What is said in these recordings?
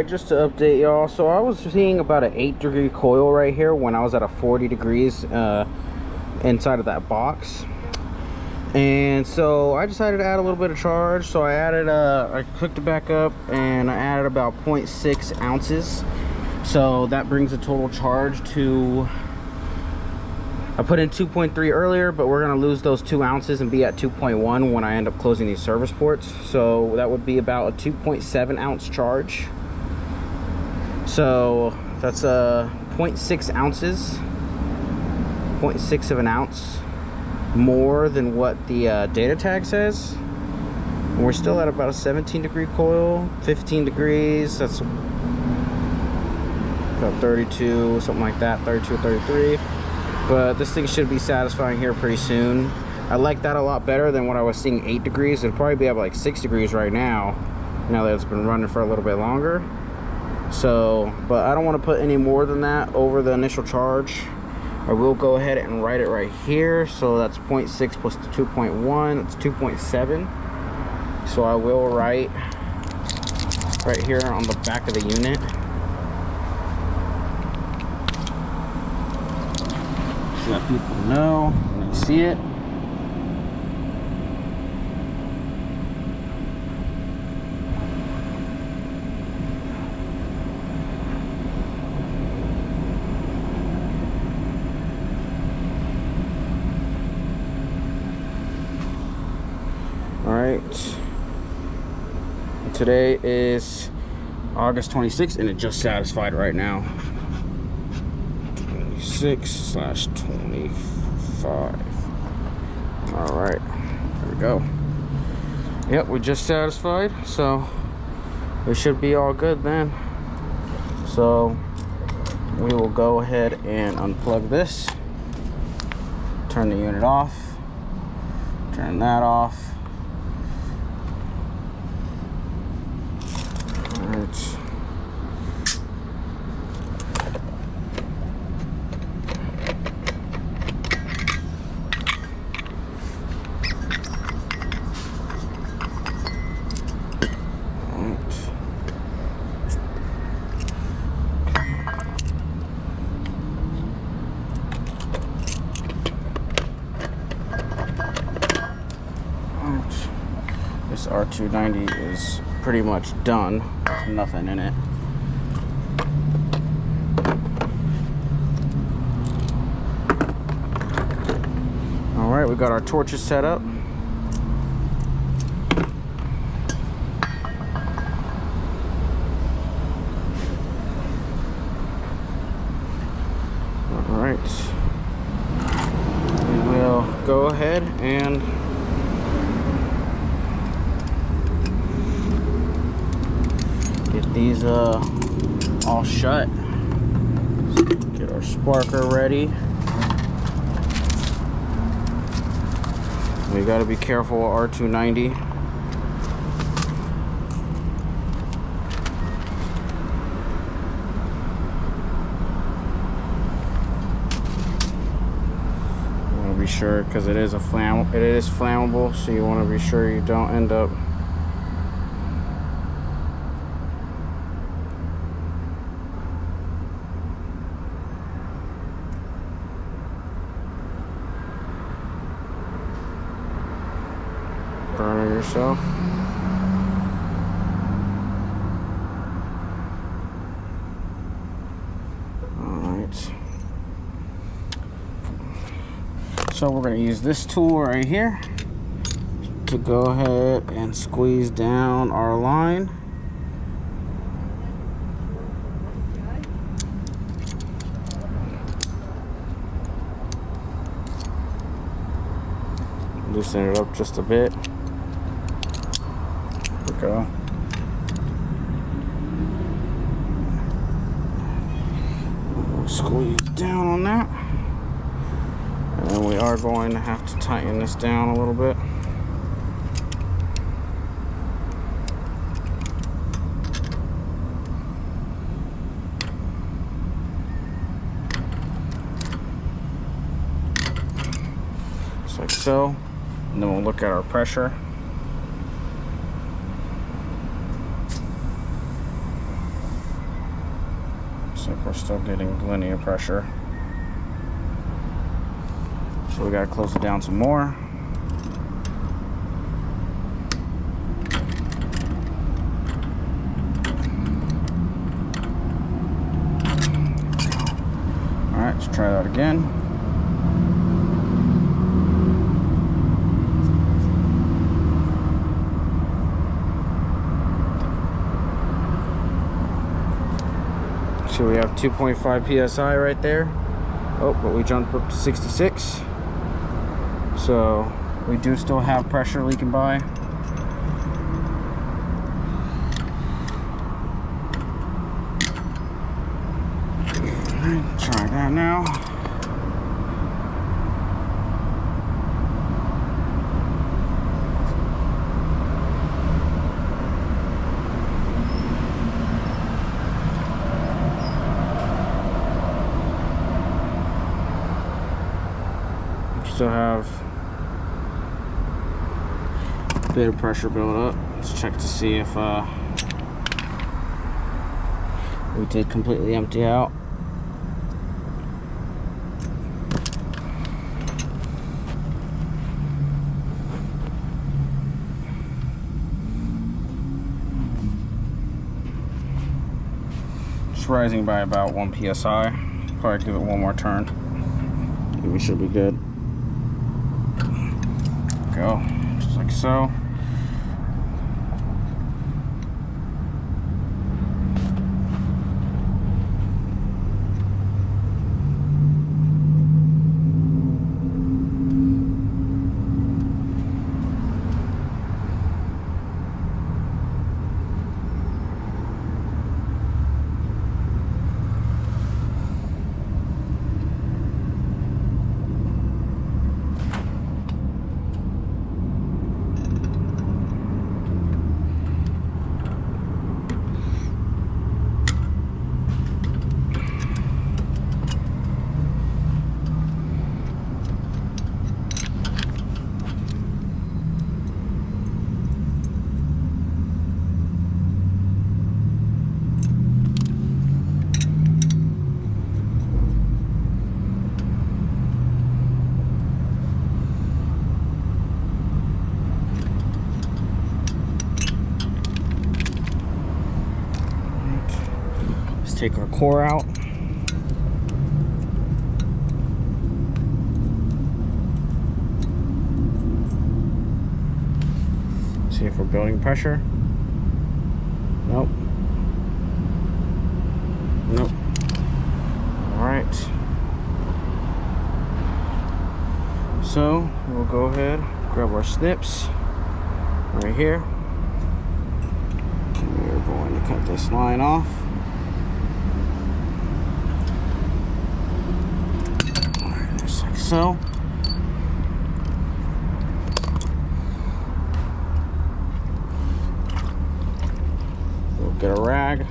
Alright, just to update y'all, so I was seeing about an 8-degree coil right here when I was at a 40 degrees inside of that box. And so I decided to add a little bit of charge, so I added I hooked it back up and I added about 0.6 ounces. So that brings the total charge to, I put in 2.3 earlier, but we're gonna lose those 2 ounces and be at 2.1 when I end up closing these service ports. So that would be about a 2.7 ounce charge. So that's 0.6 ounces, 0.6 of an ounce more than what the data tag says. And we're still at about a 17-degree coil, 15 degrees, that's about 32, something like that, 32 or 33. But this thing should be satisfying here pretty soon. I like that a lot better than what I was seeing 8 degrees. It'd probably be at like 6 degrees right now that it's been running for a little bit longer. So, but I don't want to put any more than that over the initial charge. I will go ahead and write it right here. So that's 0.6 plus the 2.1, that's 2.7. So I will write right here on the back of the unit. So that people know when they see it. Alright, today is August 26th and it just satisfied right now. 26/25. Alright, there we go. Yep, we just satisfied, so we should be all good then. So we will go ahead and unplug this, turn the unit off, turn that off. This R290 is pretty much done. There's nothing in it. Alright, we got our torches set up. Alright. We will go ahead and get these all shut. Get our sparker ready. We got to be careful with R290. You want to be sure because it is flammable, so you want to be sure you don't end up burning yourself. Alright. So we're going to use this tool right here to go ahead and squeeze down our line. Loosen it up just a bit. There we go. We'll squeeze down on that. And then we are going to have to tighten this down a little bit. Just like so. And then we'll look at our pressure. Looks like we're still getting linear pressure. So we gotta close it down some more. Alright, let's try that again. So we have 2.5 psi right there. Oh, but we jumped up to 66. So we do still have pressure leaking by. Alright, try that now. Still have a bit of pressure build up. Let's check to see if we did completely empty out. It's rising by about 1 psi. Probably give it one more turn. And we should be good. Go, just like so. Take our core out. See if we're building pressure. Nope. Nope. All right. So we'll go ahead, grab our snips right here. We're going to cut this line off. So we'll get a rag,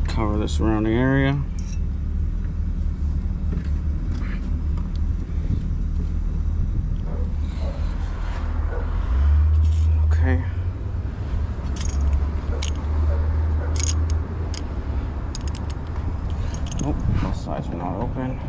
cover the surrounding area. Okay. Nope, both sides are not open.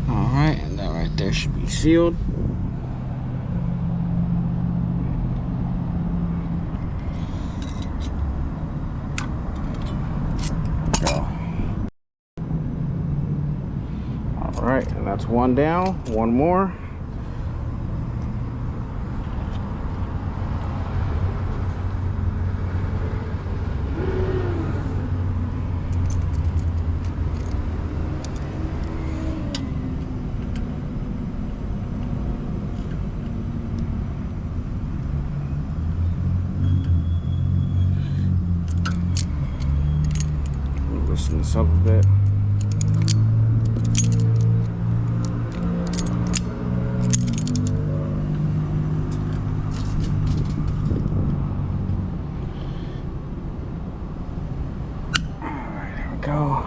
Alright, and that right there should be sealed. Go. Alright, and that's one down, one more. Loosen this up a bit. Alright, there we go.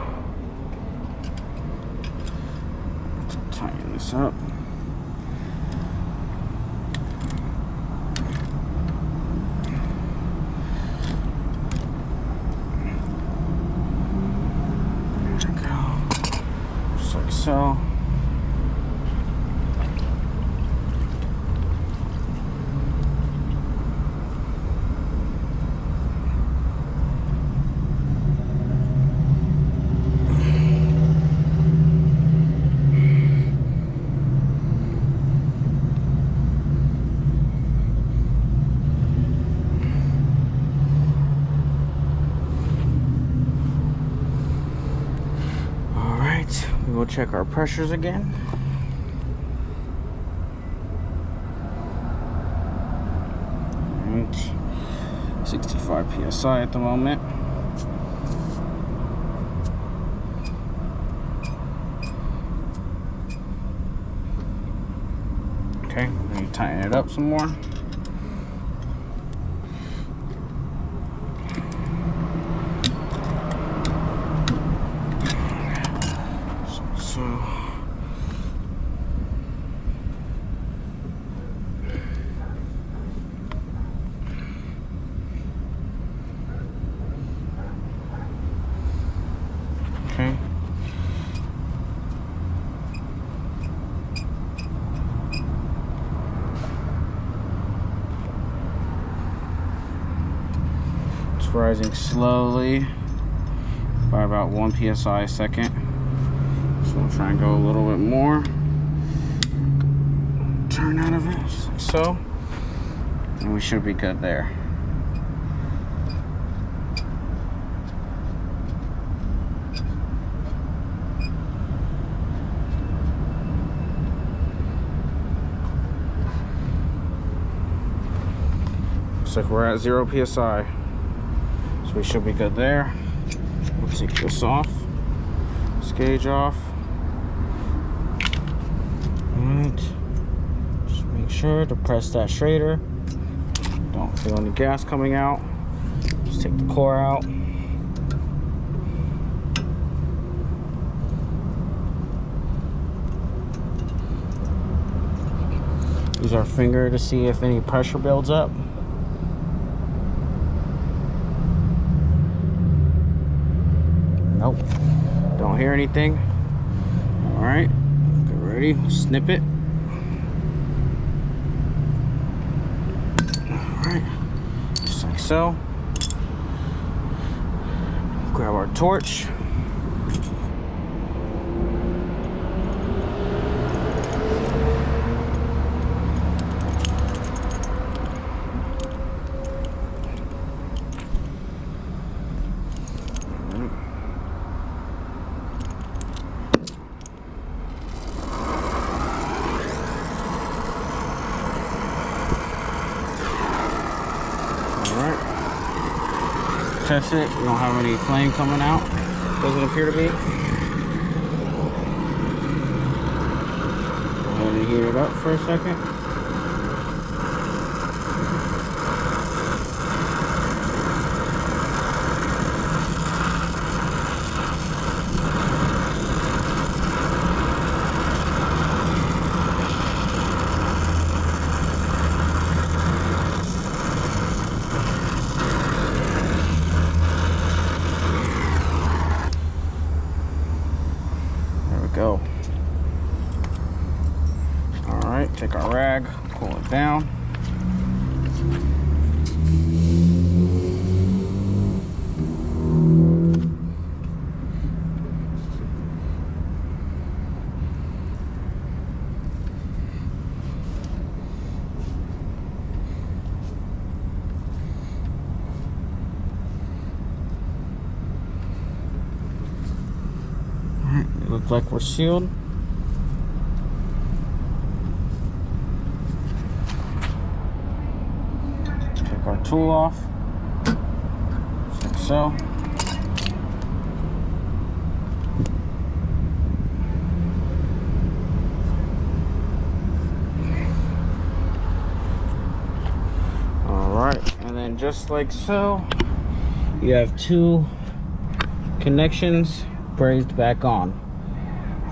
Let's tighten this up. So we'll check our pressures again. Right. 65 psi at the moment. Okay, let me tighten it up some more. Okay. It's rising slowly by about 1 psi a second. So we'll try and go a little bit more. Turn out of it, just like so. And we should be good there. Looks like we're at 0 psi, so we should be good there. We'll take this off, this gauge off. Alright, just make sure to press that Schrader. Don't feel any gas coming out. Just take the core out. Use our finger to see if any pressure builds up. Nope, don't hear anything. All right, get ready, snip it. All right, just like so. Grab our torch. Test it. We don't have any flame coming out. Doesn't appear to be. Go ahead and heat it up for a second. right, take our rag, pull it down. It looks like we're sealed. Take our tool off, just like so. Alright, and then just like so, you have two connections brazed back on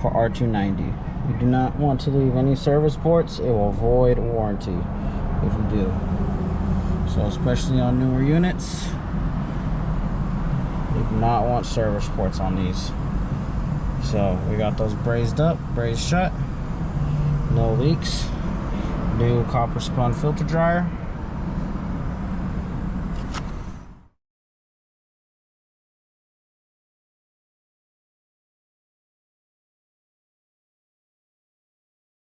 for R290. You do not want to leave any service ports. It will void warranty if you do. So especially on newer units, you do not want service ports on these. So we got those brazed up, brazed shut, no leaks. New copper spun filter dryer.